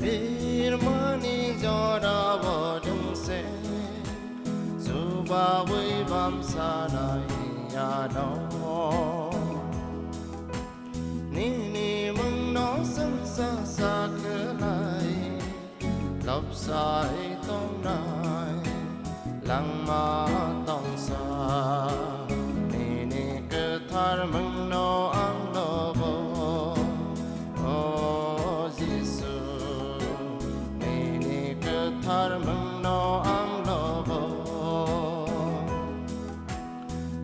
birmani jora bodung se zuba we bam sana ya no ni ni mong nó sân xa xa cửa lại lấp sai tông nai lăng ma tông xa ni ni cơ thar mong nó ang lo bo o Giêsu ni ni cơ thar mong nó ang lo bo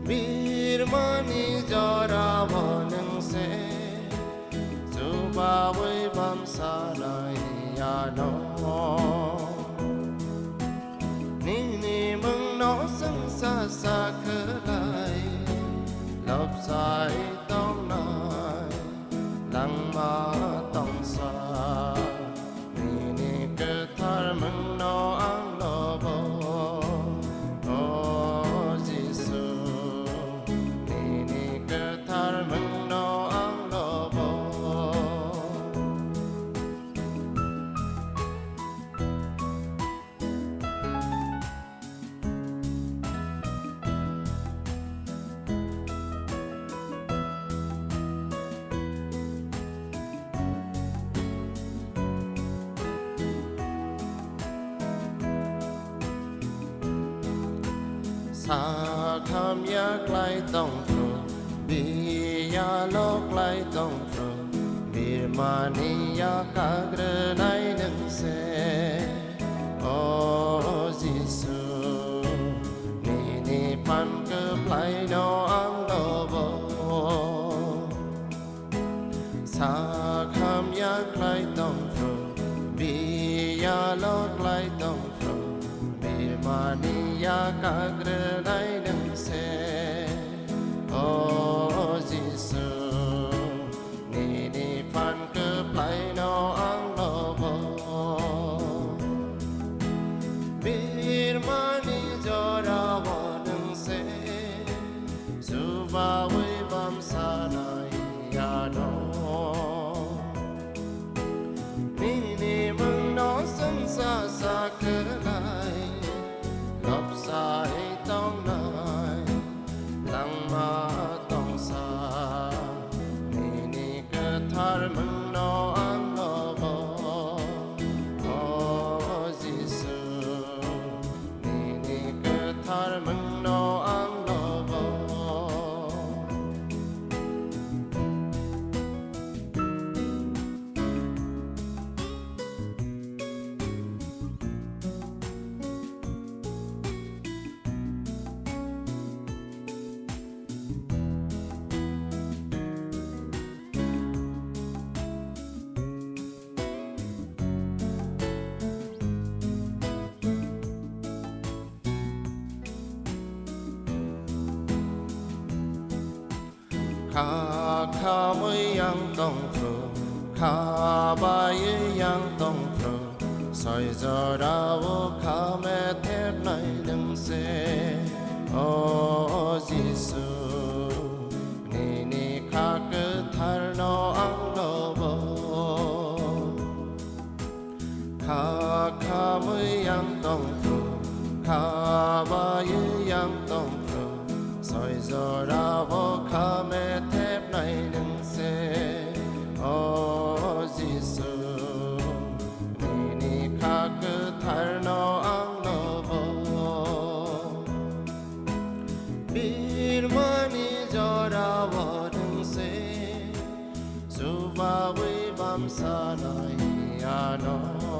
birmani jara bo nang se ba với bám xa lại ya nó ni ni mong nó sân xa xa khờ lại lấp sai tông nai lăng ma tông xa ni ni cơ thar mong nó ang lo bo o Giêsu ni ni cơ thar mong nó ang lo bo xa kham yak lai tông phù bi ya lok lai tông phù birmani ya kagre nai nang se o Giêsu ni ni pan cơ lai no ang lo bo xa kham yak lai tông phù bi ya lok lai tông phù birmani ya kagre nai nang se o Giêsu ni ni pan cơ lai no ang lo bo birmani jora bo nang se suba we bam sa nai ya no ni ni mong nó sân xa xa cơ lại lấp sai tông nai lăng ma tông xa ni ni cơ thar mong nó ang lo bo o Giêsu ni ni cơ thar mong nó ang lo bo kha mới yang tông phù kha ba yi yang tông phù soi giờ ra vô kha mẹ thép này đừng xe o Giêsu ni ni kha cơ thar no ang lo bo kha mới yang tông phù kha ba yi yang tông phù soi giờ ra vô kha mẹ thép này đừng xe o Giêsu ni ni kha cơ thar no ang lo bo birmani jora bo đừng xe suba we bam sa nai ya no